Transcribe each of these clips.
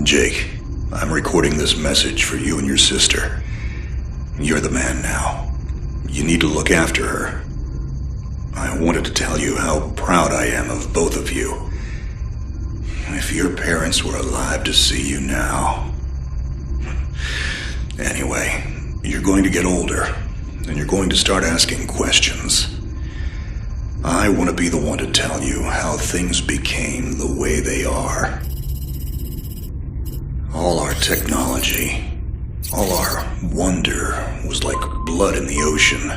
Jake, I'm recording this message for you and your sister. You're the man now. You need to look after her. I wanted to tell you how proud I am of both of you. If your parents were alive to see you now... Anyway, you're going to get older, and you're going to start asking questions. I want to be the one to tell you how things became the way they are. All our technology, all our wonder was like blood in the ocean.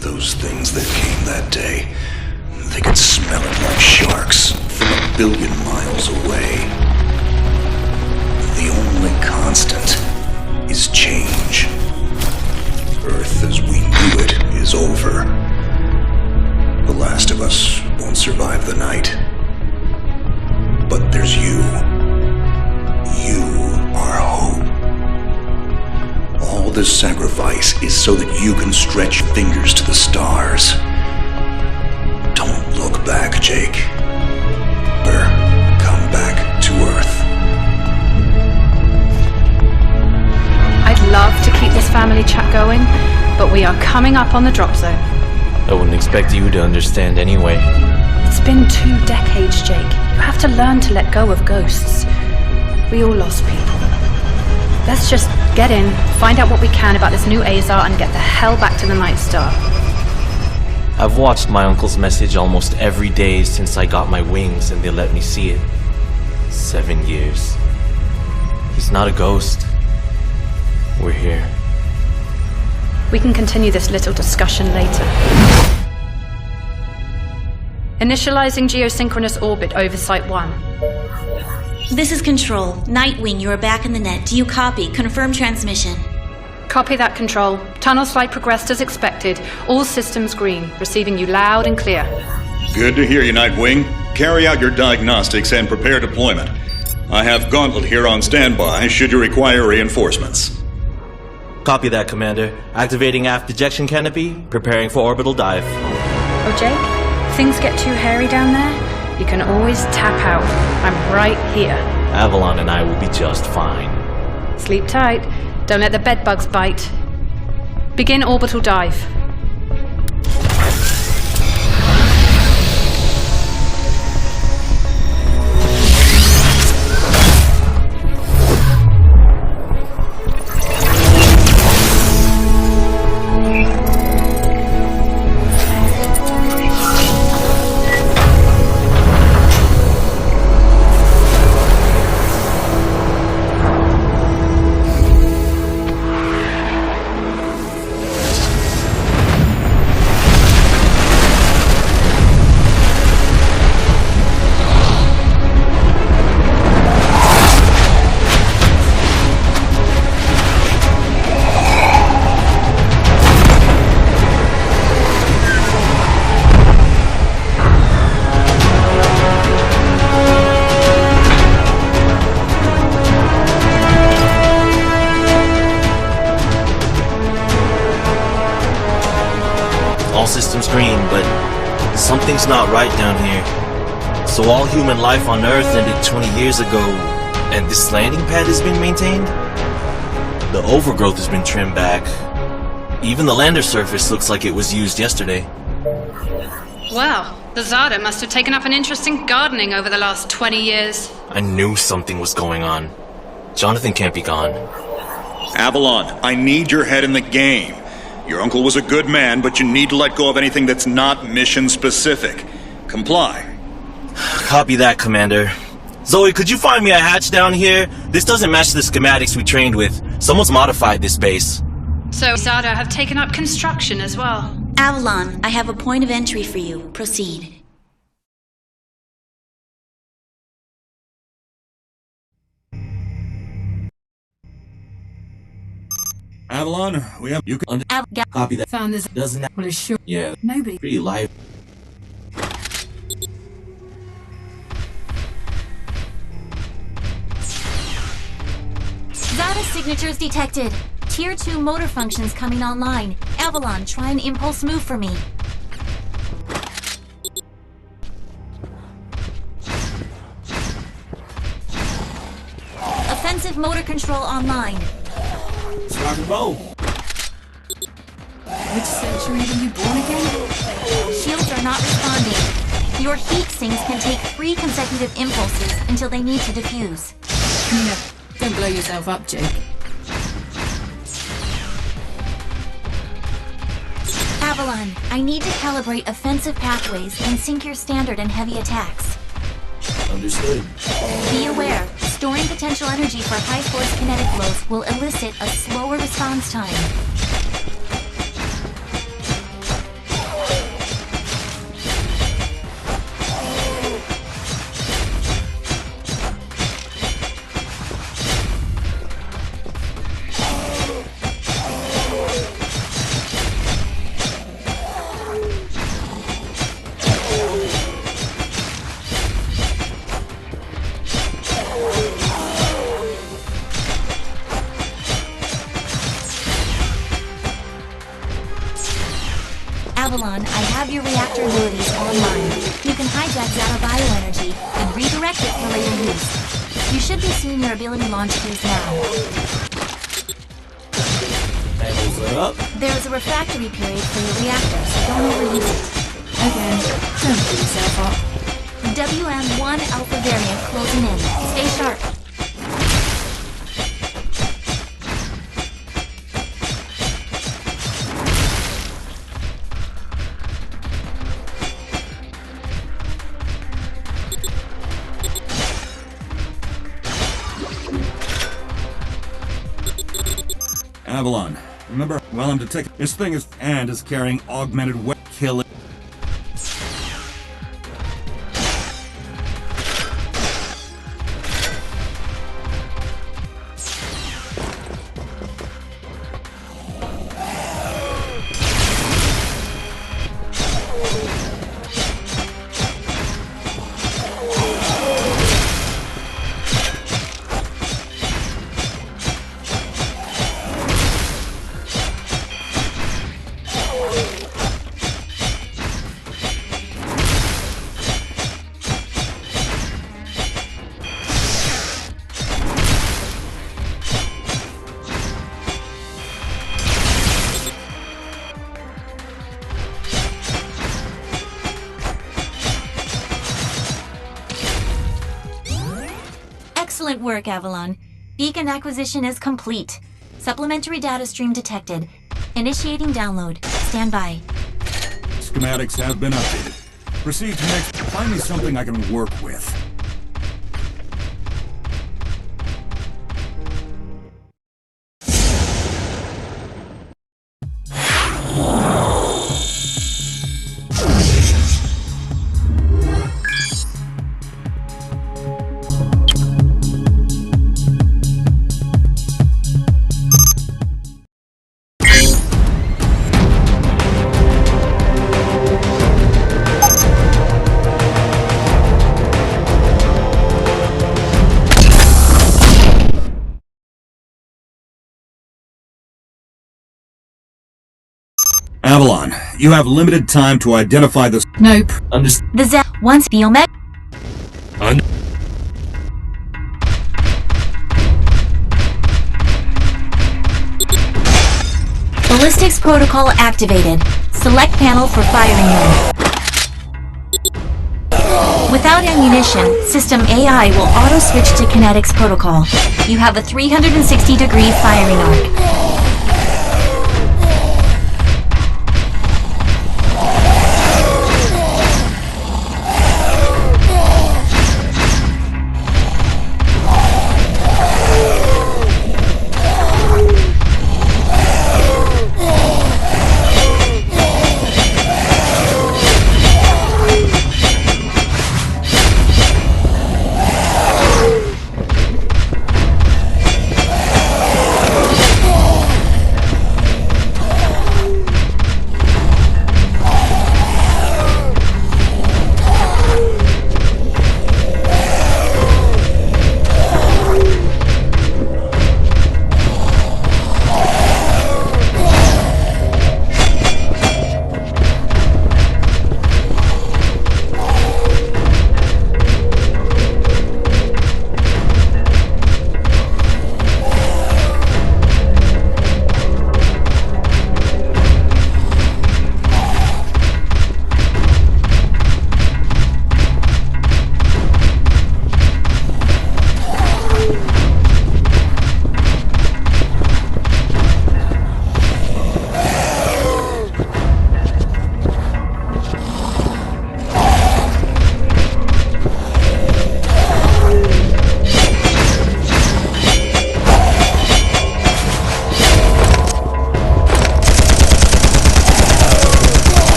Those things that came that day, they could smell it like sharks from 1 billion miles away. The only constant is change. Earth as we knew it is over. The last of us won't survive the night. But there's you. You are hope. All this sacrifice is so that you can stretch your fingers to the stars. Don't look back, Jake. Or come back to Earth. I'd love to keep this family chat going, but we are coming up on the drop zone. I wouldn't expect you to understand anyway. It's been 2 decades, Jake. You have to learn to let go of ghosts. We all lost people. Let's just get in, find out what we can about this new Azar, and get the hell back to the Night Star. I've watched my uncle's message almost every day since I got my wings and they let me see it. 7 years. He's not a ghost. We're here. We can continue this little discussion later. Initializing geosynchronous orbit over Site 1. This is Control. Nightwing, you are back in the net. Do you copy? Confirm transmission. Copy that, Control. Tunnel slide progressed as expected. All systems green. Receiving you loud and clear. Good to hear you, Nightwing. Carry out your diagnostics and prepare deployment. I have Gauntlet here on standby should you require reinforcements. Copy that, Commander. Activating aft ejection canopy, preparing for orbital dive. Oh, Jake? Things get too hairy down there? You can always tap out. I'm right here. Avalon and I will be just fine. Sleep tight. Don't let the bedbugs bite. Begin orbital dive. Systems green, but something's not right down here. So all human life on Earth ended 20 years ago, and this landing pad has been maintained? The overgrowth has been trimmed back. Even the lander surface looks like it was used yesterday. Wow, the Zada must have taken up an interest in gardening over the last 20 years. I knew something was going on. Jonathan can't be gone. Avalon, I need your head in the game. Your uncle was a good man, but you need to let go of anything that's not mission-specific. Comply. Copy that, Commander. Zoe, could you find me a hatch down here? This doesn't match the schematics we trained with. Someone's modified this base. So Zada have taken up construction as well. Avalon, I have a point of entry for you. Proceed. Avalon, we have you can copy that. Found this. Doesn't that Well, it's sure. yeah, Nobody. pretty live. Zada signatures detected. Tier 2 motor functions coming online. Avalon, try an impulse move for me. Offensive motor control online. Let's rock and roll. Which century were you born again? Shields are not responding. Your heat sinks can take 3 consecutive impulses until they need to defuse. Nina, don't blow yourself up, Jake. Avalon, I need to calibrate offensive pathways and sync your standard and heavy attacks. Understood. Be aware, storing potential energy for high-force kinetic blows will elicit a slower response time. Avalon, I have your reactor abilities online. You can hijack Zeta bioenergy and redirect it for later use. You should be seeing your ability launch keys now. Panels are up. There is a refractory period for your reactor, so don't overuse it. Okay, don't blow yourself up. WM1 Alpha variant closing in. Stay sharp. Avalon, remember, while I'm detecting this thing is carrying augmented web killing. Excellent work, Avalon. Beacon acquisition is complete. Supplementary data stream detected. Initiating download. Stand by. Schematics have been updated. Proceed to next. Find me something I can work with. Avalon, you have limited time to identify the... Nope. Understood. The Z once the Omega. Ballistics protocol activated. Select panel for firing mode. Without ammunition, system AI will auto-switch to kinetics protocol. You have a 360-degree firing arc.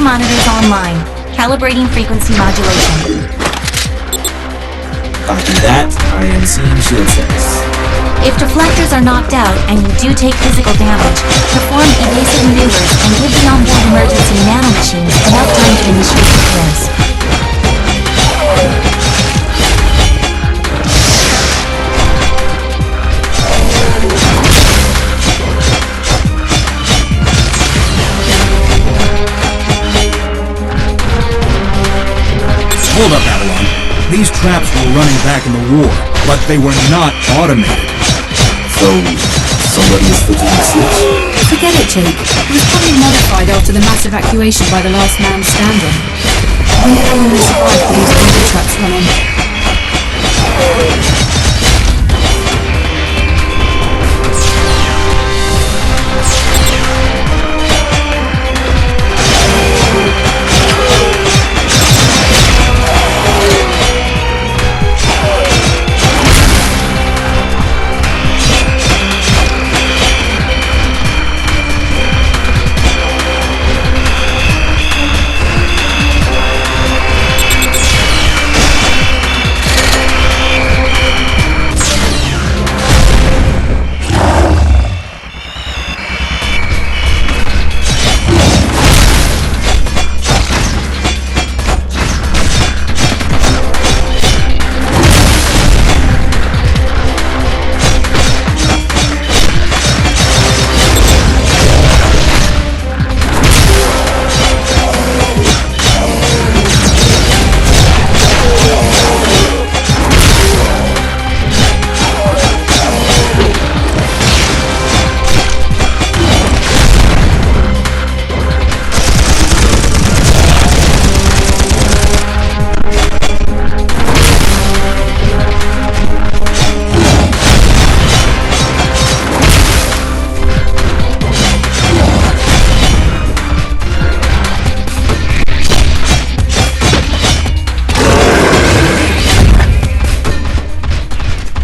monitors online. Calibrating frequency modulation. Copy that. I am seeing shield sense. If deflectors are knocked out and you do take physical damage, perform evasive maneuvers and give the onboard emergency nanomachines enough time to initiate repairs. Hold up, Avalon. These traps were running back in the war, but they were not automated. So, somebody is flicking the switch? Forget it, Jake. It was probably modified after the mass evacuation by the last man standing. I wonder how long they survived with these body traps running.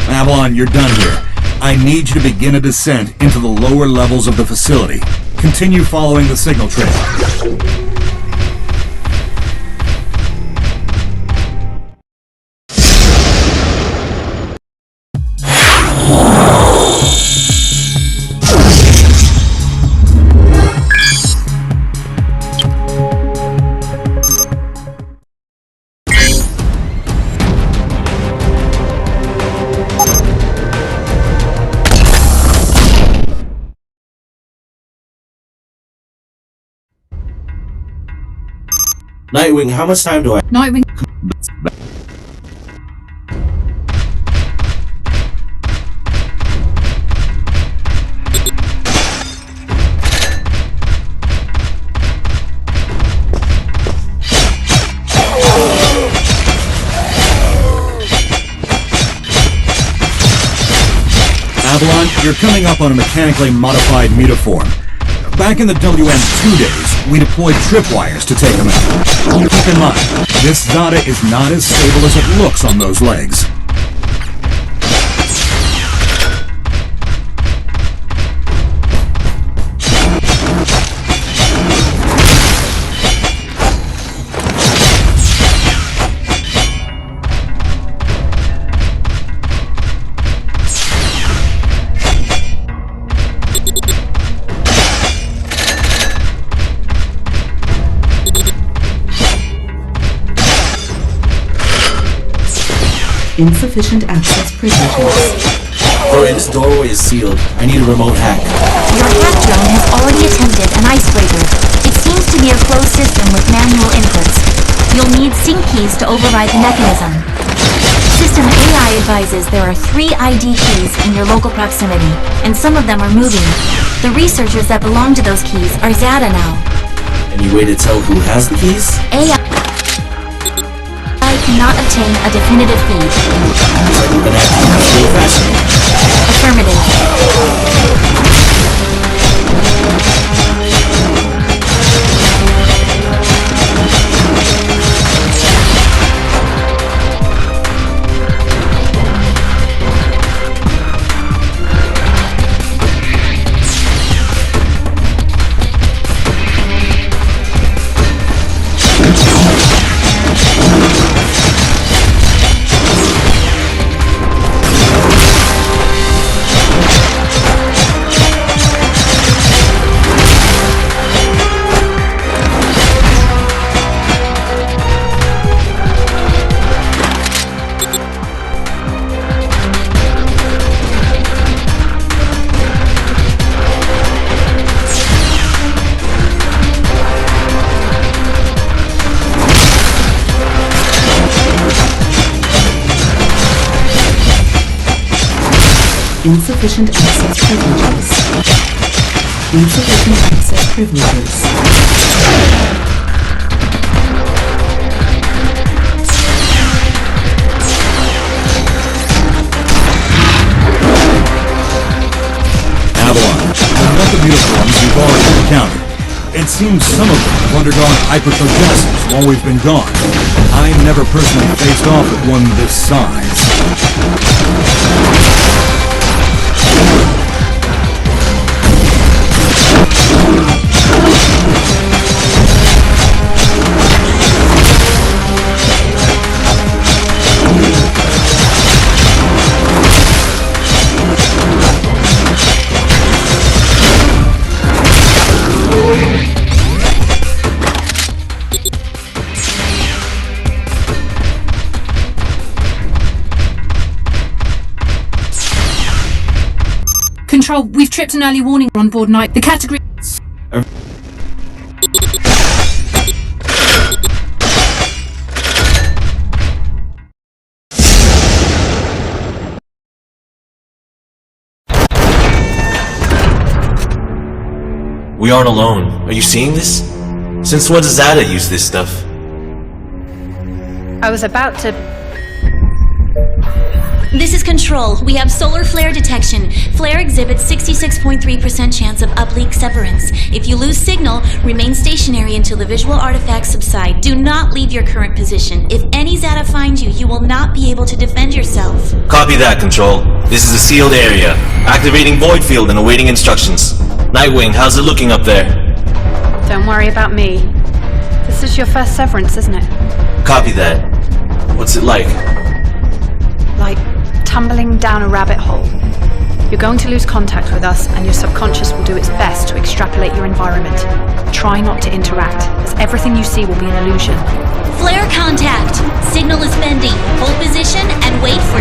Avalon, you're done here. I need you to begin a descent into the lower levels of the facility. Continue following the signal trail. Nightwing, how much time do I... Nightwing. Avalon, you're coming up on a mechanically modified mutaform. Back in the WM2 days, we deployed tripwires to take them out. Keep in mind, this Zada is not as stable as it looks on those legs. Insufficient access privileges. Hurry, this doorway is sealed. I need a remote hack. Your hack drone has already attempted an icebreaker. It seems to be a closed system with manual inputs. You'll need sync keys to override the mechanism. System AI advises there are 3 ID keys in your local proximity, and some of them are moving. The researchers that belong to those keys are Zada now. Any way to tell who has the keys? AI cannot obtain a definitive feed. Looks like we're gonna have to use real fashion. Affirmative. Insufficient access privileges. Insufficient access privileges. Avalon, not the uniforms you've already encountered. It seems some of them have undergone hyperprogenesis while we've been gone. I never personally faced off with one this size. Control, we've tripped an early warning on board Night. The category... We aren't alone. Are you seeing this? Since when does Zada use this stuff? I was about to... This is Control. We have solar flare detection. Flare exhibits 66.3% chance of uplink severance. If you lose signal, remain stationary until the visual artifacts subside. Do not leave your current position. If any Zada finds you, you will not be able to defend yourself. Copy that, Control. This is a sealed area. Activating void field and awaiting instructions. Nightwing, how's it looking up there? Don't worry about me. This is your first severance, isn't it? Copy that. What's it like? Like tumbling down a rabbit hole. You're going to lose contact with us, and your subconscious will do its best to extrapolate your environment. Try not to interact, as everything you see will be an illusion. Flare contact! Signal is bending. Hold position and wait for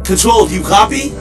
Control, do you copy?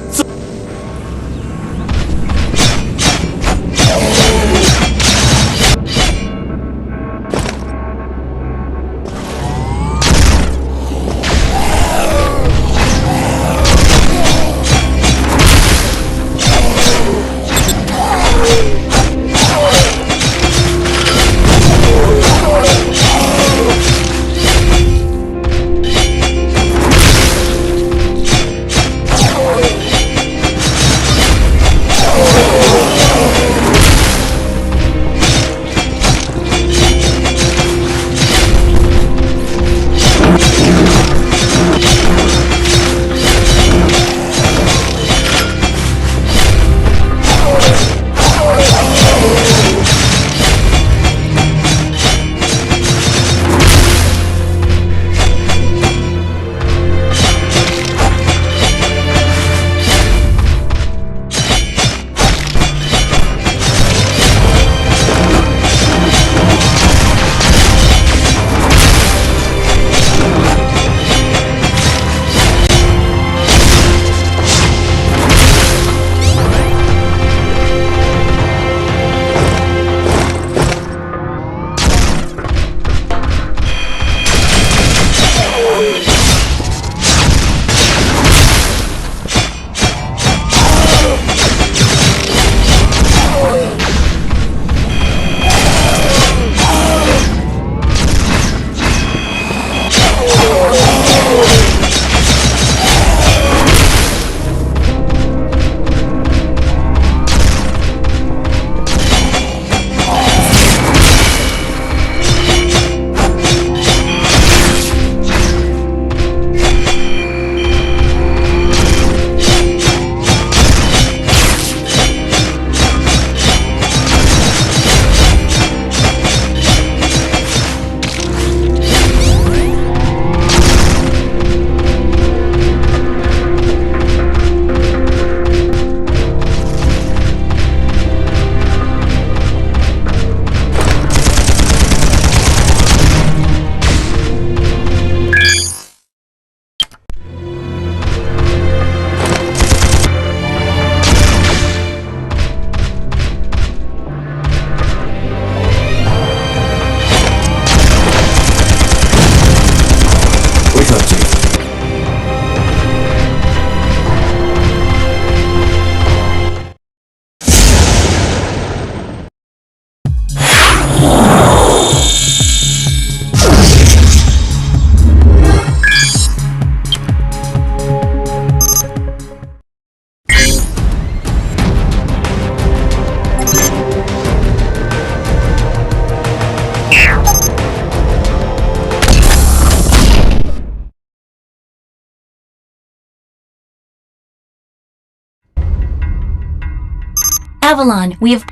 Avalon, we've...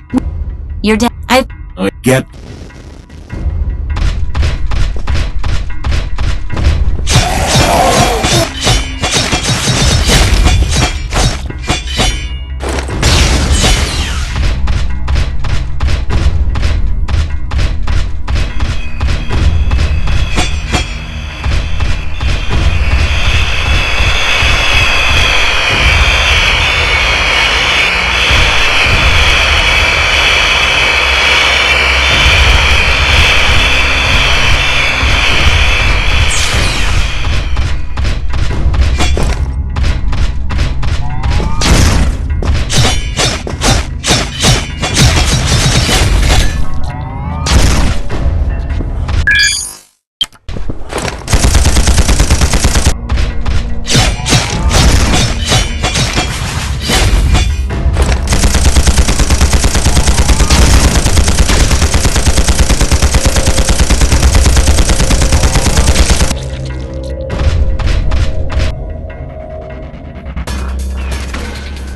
You're dead. Get...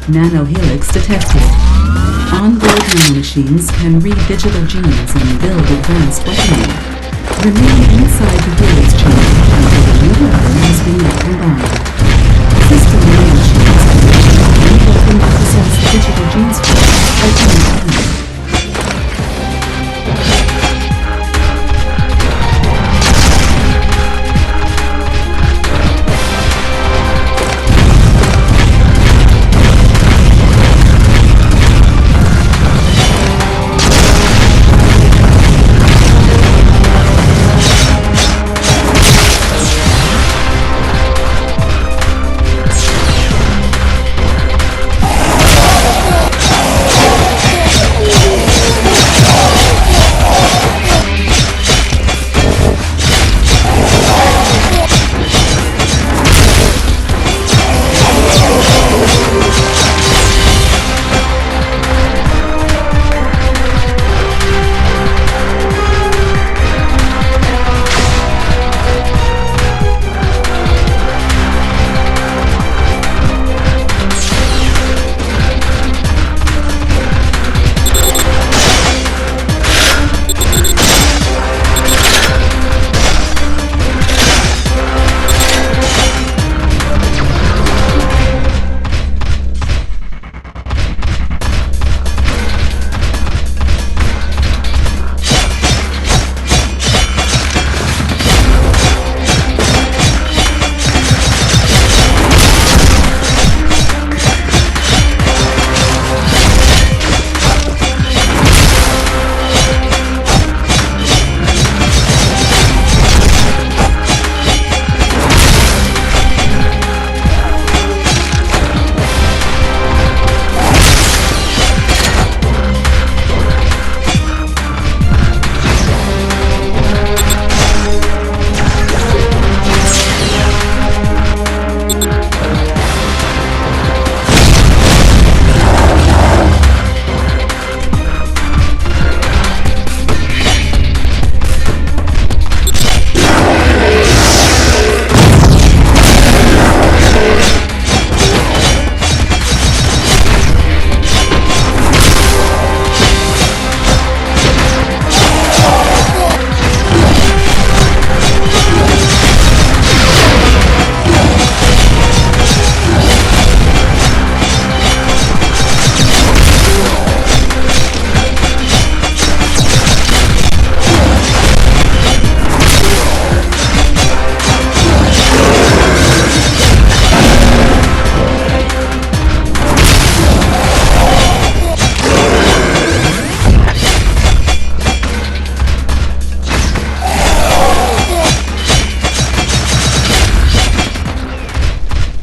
Nanohelix detected. On-board nanomachines can read digital genes and build advanced weaponry. Remain inside the helix chamber until the new weapon has been recombined. System nanomachines can any weapon that possess the digital gene structure at any time.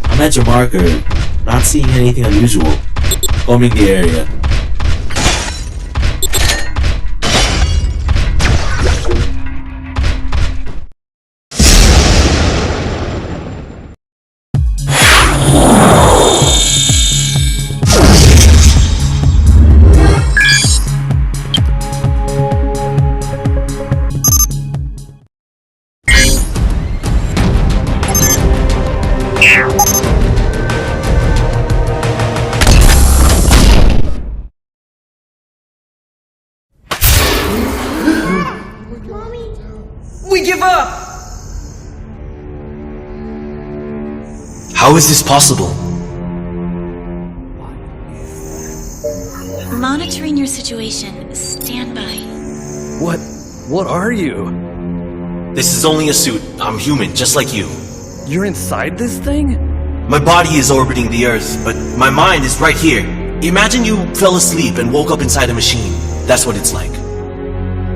I'm at your marker, not seeing anything unusual. Combing the area. How is this possible? Monitoring your situation. Stand by. What are you? This is only a suit. I'm human, just like you. You're inside this thing? My body is orbiting the Earth, but my mind is right here. Imagine you fell asleep and woke up inside a machine. That's what it's like.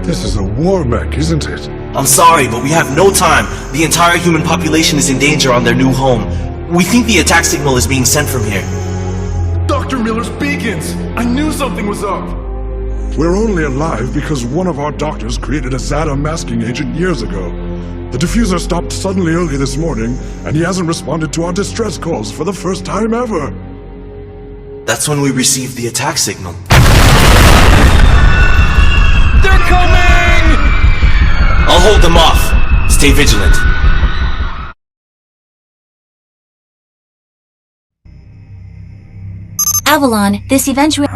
This is a war mech, isn't it? I'm sorry, but we have no time. The entire human population is in danger on their new home. We think the attack signal is being sent from here. Dr. Miller's beacons! I knew something was up! We're only alive because one of our doctors created a Zada masking agent years ago. The diffuser stopped suddenly early this morning, and he hasn't responded to our distress calls for the first time ever. That's when we received the attack signal. They're coming! I'll hold them off. Stay vigilant. Avalon, this eventually...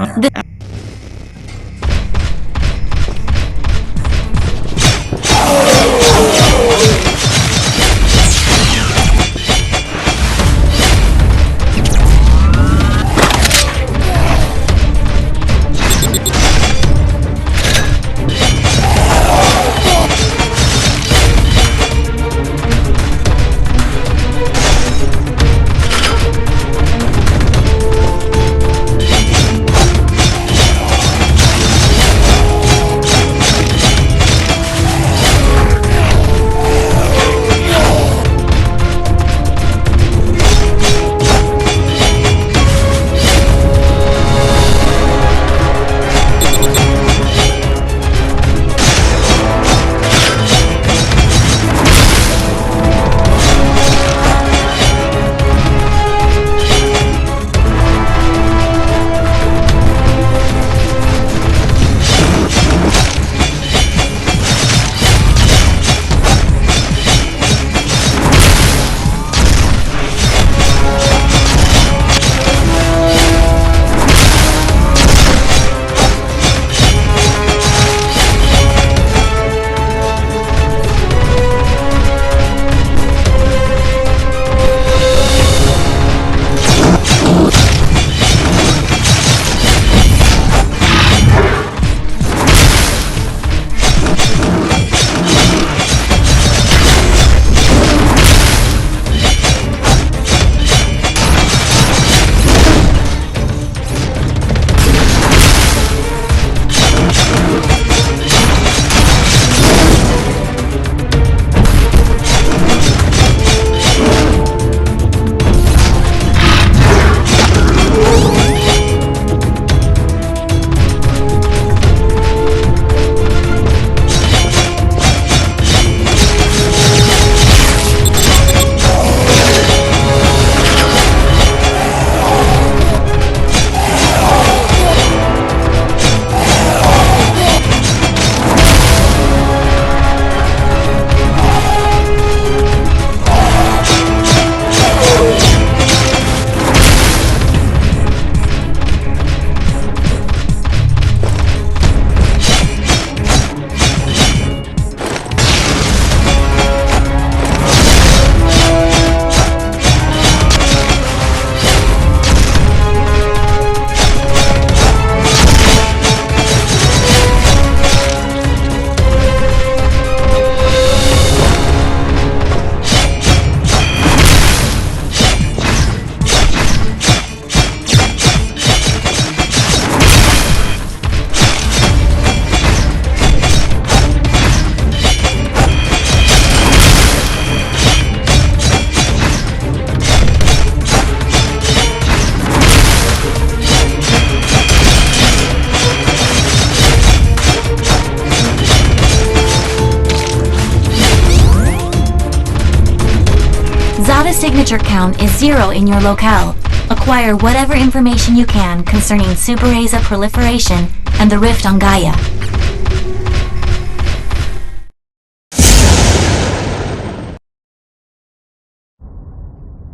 signature count is 0 in your locale. Acquire whatever information you can concerning Super Aza proliferation and the rift on Gaia.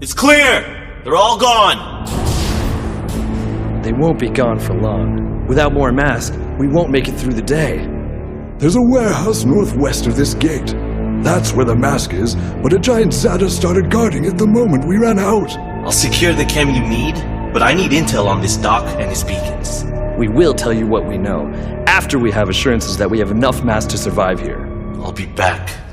It's clear! They're all gone! They won't be gone for long. Without more masks, we won't make it through the day. There's a warehouse northwest of this gate. That's where the mask is, but a giant Zeta started guarding it the moment we ran out. I'll secure the chem you need, but I need intel on this doc and his beacons. We will tell you what we know, after we have assurances that we have enough mass to survive here. I'll be back.